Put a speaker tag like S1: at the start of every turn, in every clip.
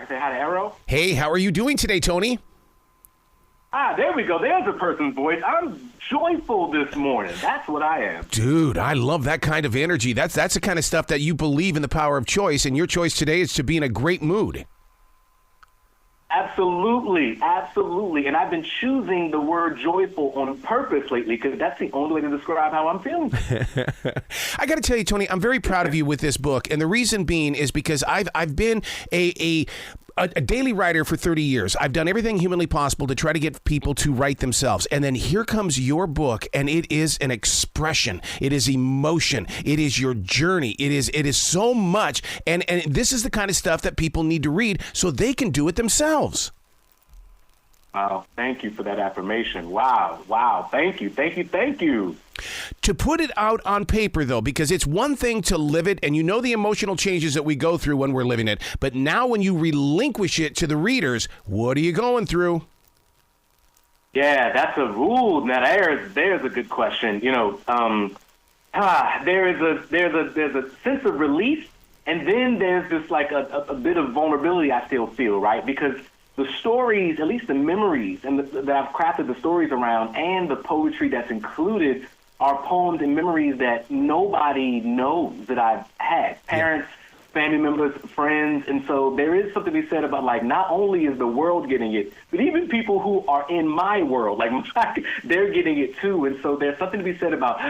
S1: I say hi to Arrow.
S2: Hey, how are you doing today, Tony?
S1: There we go. There's a person's voice. I'm joyful this morning. That's what I am.
S2: Dude, I love that kind of energy. That's the kind of stuff that you believe in the power of choice, and your choice today is to be in a great mood.
S1: Absolutely, absolutely. And I've been choosing the word joyful on purpose lately because that's the only way to describe how I'm feeling.
S2: I got to tell you, Tony, I'm very proud of you with this book, and the reason being is because I've been a daily writer for 30 years. I've done everything humanly possible to try to get people to write themselves. And then here comes your book, and it is an expression. It is emotion. It is your journey. It is so much. And this is the kind of stuff that people need to read so they can do it themselves.
S1: Wow. Thank you for that affirmation. Wow. Thank you.
S2: To put it out on paper, though, because it's one thing to live it, and you know the emotional changes that we go through when we're living it, but now when you relinquish it to the readers, what are you going through?
S1: Yeah, that's a rule. Now, there's a good question. You know, there's a sense of relief, and then there's this like a bit of vulnerability I still feel, right? Because the stories, at least the memories and that I've crafted the stories around, and the poetry that's included are poems and memories that nobody knows that I've had. Parents, family members, friends. And so there is something to be said about, like, not only is the world getting it, but even people who are in my world, like, they're getting it too. And so there's something to be said about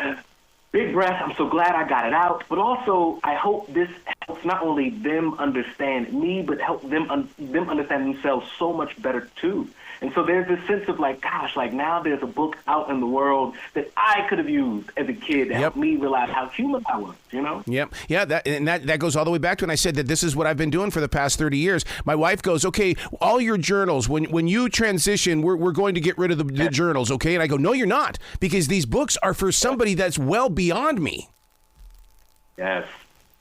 S1: big breath. I'm so glad I got it out. But also, I hope this helps not only them understand me, but help them understand themselves so much better too. And so there's this sense of like, gosh, like now there's a book out in the world that I could have used as a kid to help me realize how human I was, you know?
S2: Yep. Yeah, that goes all the way back to when I said that this is what I've been doing for the past 30 years. My wife goes, okay, all your journals, when you transition, we're going to get rid of the journals, okay? And I go, no, you're not, because these books are for somebody that's well beyond me.
S1: Yes,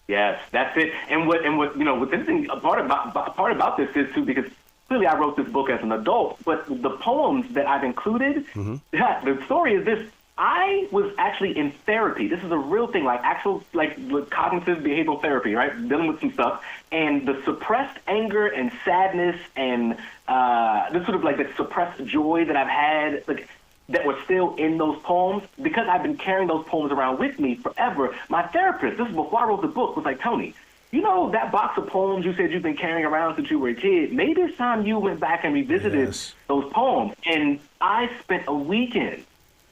S1: that's it. And what you know, what's interesting, a part about this is too, because clearly I wrote this book as an adult, but the poems that I've included, the story is this. I was actually in therapy. This is a real thing, like actual, like cognitive behavioral therapy, right? Dealing with some stuff. And the suppressed anger and sadness and this sort of like the suppressed joy that I've had, like, that were still in those poems, because I've been carrying those poems around with me forever. My therapist, this is before I wrote the book, was like, Tony, you know that box of poems you said you've been carrying around since you were a kid? Maybe it's time you went back and revisited those poems. And I spent a weekend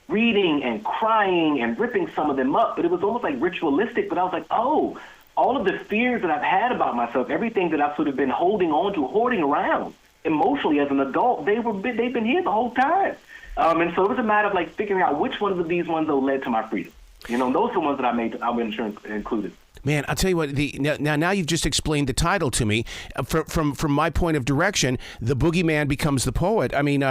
S1: reading and crying and ripping some of them up, but it was almost like ritualistic. But I was like, oh, all of the fears that I've had about myself, everything that I've sort of been holding on to, hoarding around emotionally as an adult, they've been here the whole time. And so it was a matter of like figuring out which ones of these ones though led to my freedom. You know, those are the ones that I went and included.
S2: Man, I'll tell you what. Now you've just explained the title to me. From my point of direction, the boogeyman becomes the poet. I mean,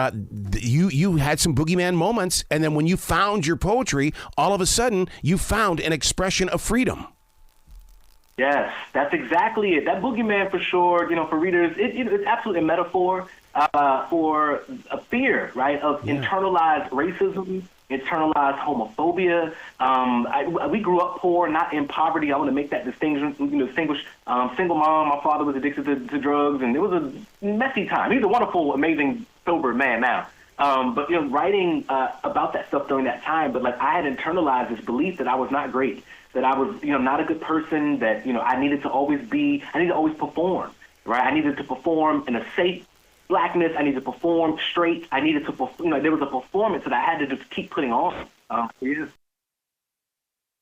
S2: you had some boogeyman moments, and then when you found your poetry, all of a sudden you found an expression of freedom.
S1: Yes, that's exactly it. That boogeyman, for sure. You know, for readers, it's absolutely a metaphor for a fear, right, of internalized racism, internalized homophobia. We grew up poor, not in poverty. I want to make that distinguish. Single mom. My father was addicted to drugs, and it was a messy time. He's a wonderful, amazing, sober man now. But you know, writing about that stuff during that time. But like, I had internalized this belief that I was not great, that I was, you know, not a good person, that, you know, I needed to always perform, right? I needed to perform in a safe Blackness. I needed to perform straight. I needed to, there was a performance that I had to just keep putting on.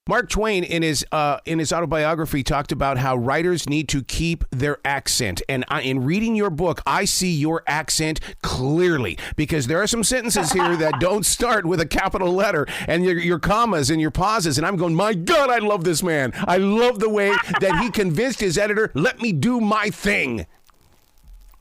S2: Mark Twain, in his autobiography, talked about how writers need to keep their accent. And in reading your book, I see your accent clearly, because there are some sentences here that don't start with a capital letter, and your commas and your pauses. And I'm going, my God, I love this man. I love the way that he convinced his editor, let me do my thing.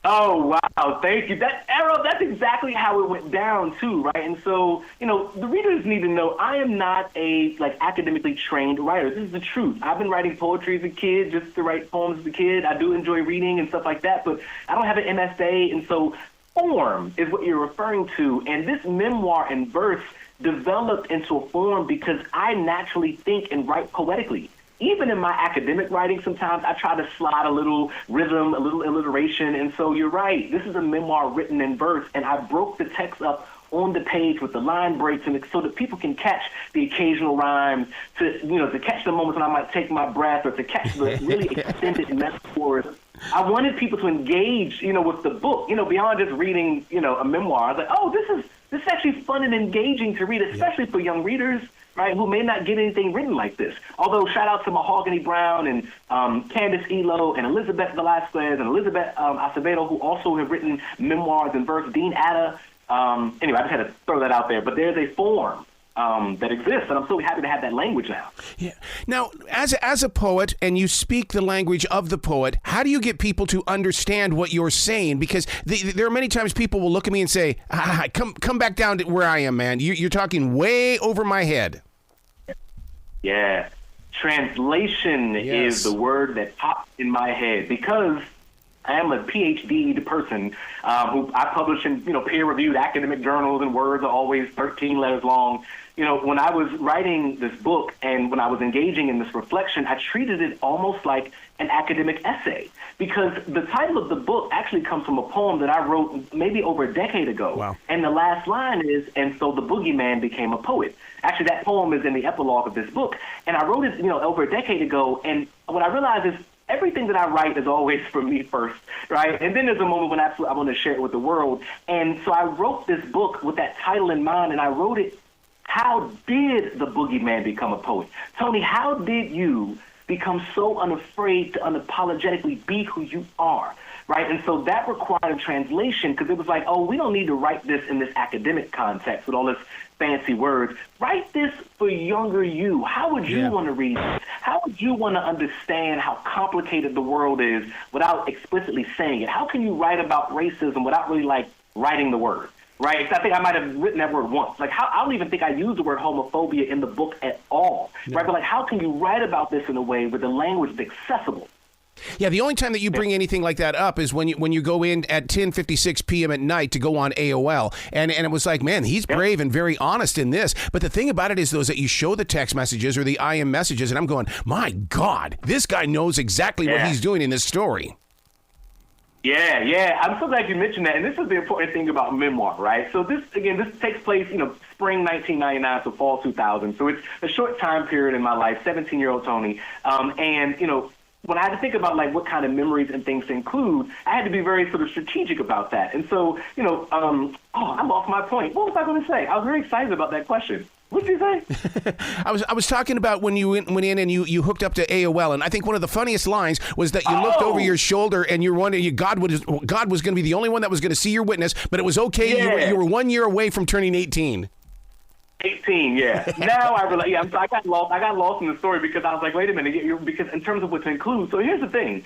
S1: Oh, wow. Thank you. That's exactly how it went down, too, right? And so, you know, the readers need to know I am not a, like, academically trained writer. This is the truth. I've been writing poetry as a kid, just to write poems as a kid. I do enjoy reading and stuff like that, but I don't have an MSA, and so form is what you're referring to. And this memoir in verse developed into a form because I naturally think and write poetically. even in my academic writing, sometimes I try to slide a little rhythm, a little alliteration. And so you're right. This is a memoir written in verse, and I broke the text up on the page with the line breaks, and so that people can catch the occasional rhymes, to catch the moments when I might take my breath, or to catch the really extended metaphors. I wanted people to engage, with the book, beyond just reading, a memoir. I was like, oh, this is actually fun and engaging to read, especially for young readers, right, who may not get anything written like this. Although, shout out to Mahogany Brown and Candace Elo and Elizabeth Velasquez and Elizabeth Acevedo, who also have written memoirs in verse. Dean Atta. Anyway, I just had to throw that out there. But there's a form that exists, and I'm so happy to have that language now.
S2: Yeah. Now, as a poet, and you speak the language of the poet, how do you get people to understand what you're saying? Because there are many times people will look at me and say, come back down to where I am, man. You're talking way over my head.
S1: Yeah. Translation is the word that pops in my head, because I am a PhD person who I publish in peer-reviewed academic journals, and words are always 13 letters long. When I was writing this book and when I was engaging in this reflection, I treated it almost like an academic essay, because the title of the book actually comes from a poem that I wrote maybe over a decade ago.
S2: Wow.
S1: And the last line is, "And so the boogeyman became a poet." Actually, that poem is in the epilogue of this book, and I wrote it over a decade ago. And what I realized is, everything that I write is always for me first, right? And then there's a moment when I want to share it with the world. And so I wrote this book with that title in mind, and I wrote it, "How did the boogeyman become a poet?" Tony, how did you become so unafraid to unapologetically be who you are, right? And so that required a translation, because it was like, oh, we don't need to write this in this academic context with all this fancy words. Write this for younger you. How would you want to read this? How would you want to understand how complicated the world is without explicitly saying it? How can you write about racism without really writing the word? Right? I think I might have written that word once. I don't even think I used the word homophobia in the book at all. No. Right? But how can you write about this in a way where the language is accessible?
S2: Yeah, the only time that you bring anything like that up is when you go in at 10:56 p.m. at night to go on AOL, and it was like, man, he's brave and very honest in this. But the thing about it is, that you show the text messages or the IM messages, and I'm going, my God, this guy knows exactly what he's doing in this story.
S1: Yeah. I'm so glad you mentioned that. And this is the important thing about memoir, right? So this takes place, spring 1999 to fall 2000. So it's a short time period in my life, 17-year-old Tony. When I had to think about what kind of memories and things to include, I had to be very sort of strategic about that. And so, I lost my point. What was I going to say? I was very excited about that question. What did you say?
S2: I was talking about when you went in and you hooked up to AOL, and I think one of the funniest lines was that you looked over your shoulder and you were wondering, God was going to be the only one that was going to see your witness, but it was okay. Yeah. You were 1 year away from turning 18.
S1: 18, yeah. Now I realize, I got lost in the story, because I was like, wait a minute, because in terms of what to include. So here's the thing,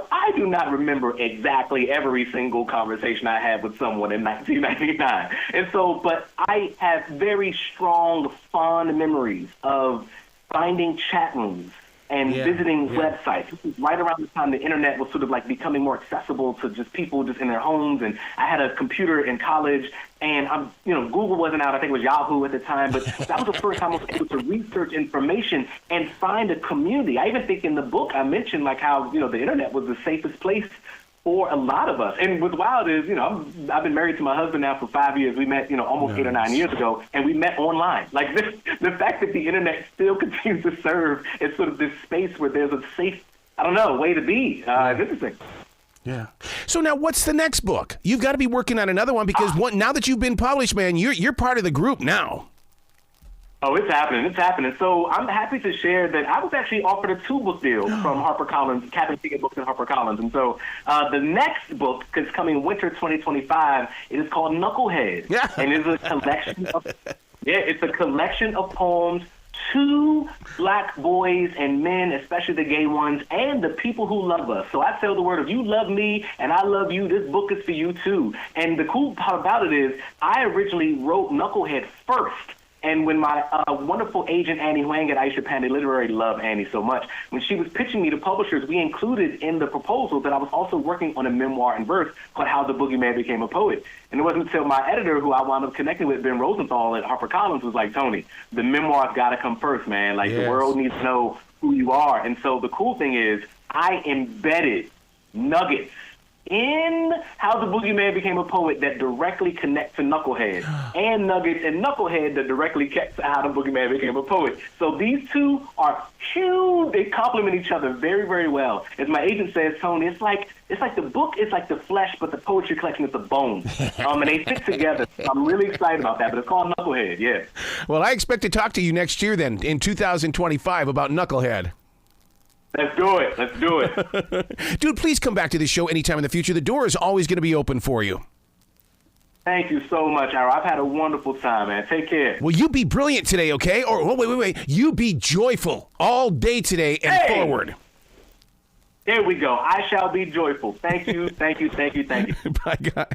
S1: I do not remember exactly every single conversation I had with someone in 1999, and so, but I have very strong, fond memories of finding chat rooms and visiting websites. This was right around the time the internet was sort of becoming more accessible to just people just in their homes. And I had a computer in college, and Google wasn't out. I think it was Yahoo at the time, but that was the first time I was able to research information and find a community. I even think in the book I mentioned how the internet was the safest place for a lot of us. And what's wild is, I've been married to my husband now for 5 years. We met, almost 8 or 9 years ago, and we met online. The fact that the internet still continues to serve as sort of this space where there's a safe, way to be. It's interesting.
S2: Yeah. So now, what's the next book? You've got to be working on another one, because now that you've been published, man, you're part of the group now.
S1: Oh, it's happening. So I'm happy to share that I was actually offered a 2-book deal from HarperCollins, Cabin Ticket Books and HarperCollins. And so the next book is coming winter 2025. It is called Knucklehead. Yeah. And it's a collection of poems to Black boys and men, especially the gay ones, and the people who love us. So I tell the word, if you love me and I love you, this book is for you too. And the cool part about it is I originally wrote Knucklehead first, And when my wonderful agent, Annie Huang at Aisha Pandey Literary, love Annie so much, when she was pitching me to publishers, we included in the proposal that I was also working on a memoir in verse called How the Boogeyman Became a Poet. And it wasn't until my editor, who I wound up connecting with, Ben Rosenthal at HarperCollins, was like, Tony, the memoir's got to come first, man. Like, the world needs to know who you are. And so the cool thing is I embedded nuggets in How the Boogeyman Became a Poet that directly connect to Knucklehead, and nuggets in Knucklehead that directly connect to How the Boogeyman Became a Poet. So these two are huge. They complement each other very, very well. As my agent says, Tony, it's like the book is like the flesh, but the poetry collection is the bone. And they fit together. So I'm really excited about that, but it's called Knucklehead, yeah.
S2: Well, I expect to talk to you next year then, in 2025, about Knucklehead.
S1: Let's do it. Let's do it.
S2: Dude, please come back to this show anytime in the future. The door is always going to be open for you.
S1: Thank you so much, Ira. I've had a wonderful time, man. Take care.
S2: Well, you be brilliant today, okay? Or wait. You be joyful all day today and forward.
S1: There we go. I shall be joyful. Thank you. Bye, guys.